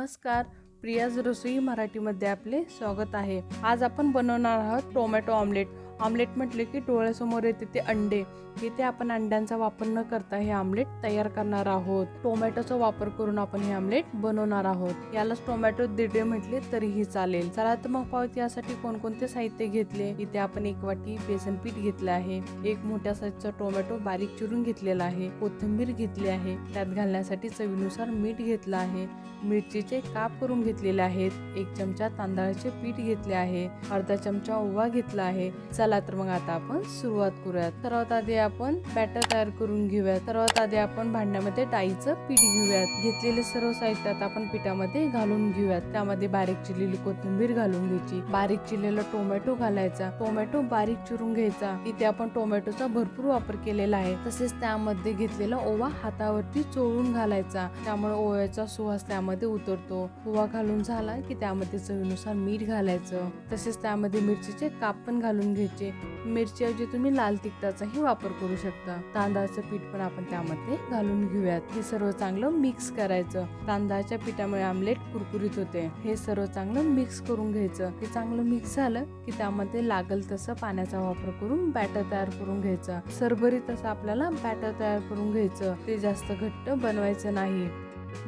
नमस्कार, प्रियाज रसोई मराठीमध्ये आपले स्वागत आहे। आज आपण बनवणार आहोत टोमॅटो ऑमलेट। ऑमलेट म्हटले की डोळ्यासमोर येते ते अंडे। इथे आपण अंड्यांचा वापर न करता हे ऑमलेट तयार करणार आहोत। टोमॅटोचा वापर करून आपण हे ऑमलेट बनवणार आहोत। यालाच टोमॅटो दिडे म्हटले तरीही चालेल। चला तर मग पाहूया यासाठी कोणकोणते साहित्य घेतले। इथे आपण 1 वाटी बेसन पीठ घेतले आहे, 1 मोठ्या साईजचा टोमॅटो बारीक चिरून घेतलेला आहे, कोथिंबीर घेतली आहे, त्यात घालण्यासाठी चवीनुसार मीठ घेतलं आहे, मिरचीचे काप करून घेतलेले आहेत, 1 चमचा तांदळाचे पीठ घेतले आहे, अर्धा चमचा ओवा घेतला आहे। चला तर मग आता आपण सुरुवात करूयात। सर्वात आधी आपण बॅटर तयार करून घेऊयात। सर्वात आधी आपण भांड्यामध्ये डाळीचं पीठ घेऊयात। घेतलेले सर्व साहित्य आता आपण पिठामध्ये घालून घेऊयात। त्यामध्ये बारीक चिरलेली कोथिंबीर घालून घ्यायची, बारीक चिरलेला टोमॅटो घालायचा, टोमॅटो बारीक चिरून घ्यायचा। इथे आपण टोमॅटोचा भरपूर वापर केलेला आहे। तसेच त्यामध्ये घेतलेला ओवा हातावरती चोळून घालायचा, त्यामुळे ओव्याचा सुवास त्यामध्ये उतरतो। ओवा घालून झाला की त्यामध्ये चवीनुसार मीठ घालायचं। तसेच त्यामध्ये मिरचीचे काप पण घालून घ्यायचे। मिरची ऐवजी तुम्ही लाल तिखटाचाही वापर करू शकता। तांदळाचं पीठ पण आपण त्यामध्ये घालून घेऊयात। हे सर्व चांगलं मिक्स करायचं। तांदळाच्या पिठामुळे आमलेट कुरकुरीत होते। हे सर्व चांगलं मिक्स करून घ्यायचं। हे चांगलं मिक्स झालं की त्यामध्ये लागल तसं पाण्याचा वापर करून बॅटर तयार करून घ्यायचं। सरभरीत असं आपल्याला बॅटर तयार करून घ्यायचं। ते जास्त घट्ट बनवायचं नाही।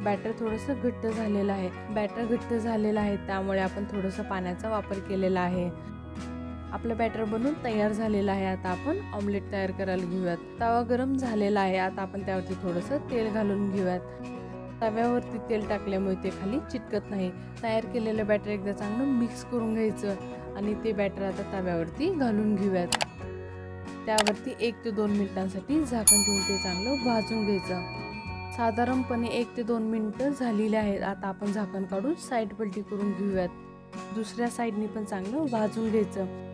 बॅटर थोडंसं घट्ट झालेलं आहे। बॅटर घट्ट झालेलं आहे त्यामुळे आपण थोडंसं पाण्याचा वापर केलेला आहे। आपलं बॅटर बनवून तयार झालेलं आहे। आता आपण ऑमलेट तयार करायला घेऊयात। तवा गरम झालेला आहे। आता आपण त्यावरती थोडंसं तेल घालून घेऊयात। तव्यावरती तेल टाकल्यामुळे ते खाली चिटकत नाही। तयार केलेलं बॅटर एकदा चांगलं मिक्स करून घ्यायचं आणि ते बॅटर आता तव्यावरती घालून घेऊयात। त्यावरती 1 ते 2 मिनिटांसाठी झाकण ठेवून ते चांगलं भाजून घ्यायचं। साधारणपणे 1 ते 2 मिनिटं झालेली आहेत। आता आपण झाकण काढून साईड पलटी करून घेऊयात। दुसऱ्या साईडने पण चांगलं भाजून घ्यायचं।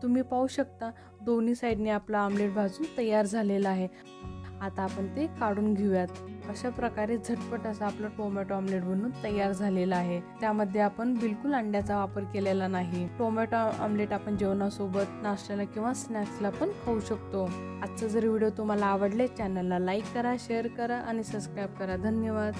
तुम्ही पाहू शकता दोन्ही साईडने आपला ऑमलेट भाजून तयार झालेला आहे। आता आपण ते काढून घेऊयात। अशा प्रकारे झटपट असं आपलं टोमॅटो ऑमलेट बनवून तयार झालेलं आहे। त्यामध्ये आपण बिलकुल अंड्याचा वापर केलेला नाही। टोमॅटो ऑमलेट आपण जेवणासोबत, नाश्त्याला किंवा स्नॅक्सला पण खाऊ शकतो। आजचा जर व्हिडिओ तुम्हाला आवडले, चॅनलला लाईक करा, शेअर करा आणि सबस्क्राईब करा। धन्यवाद।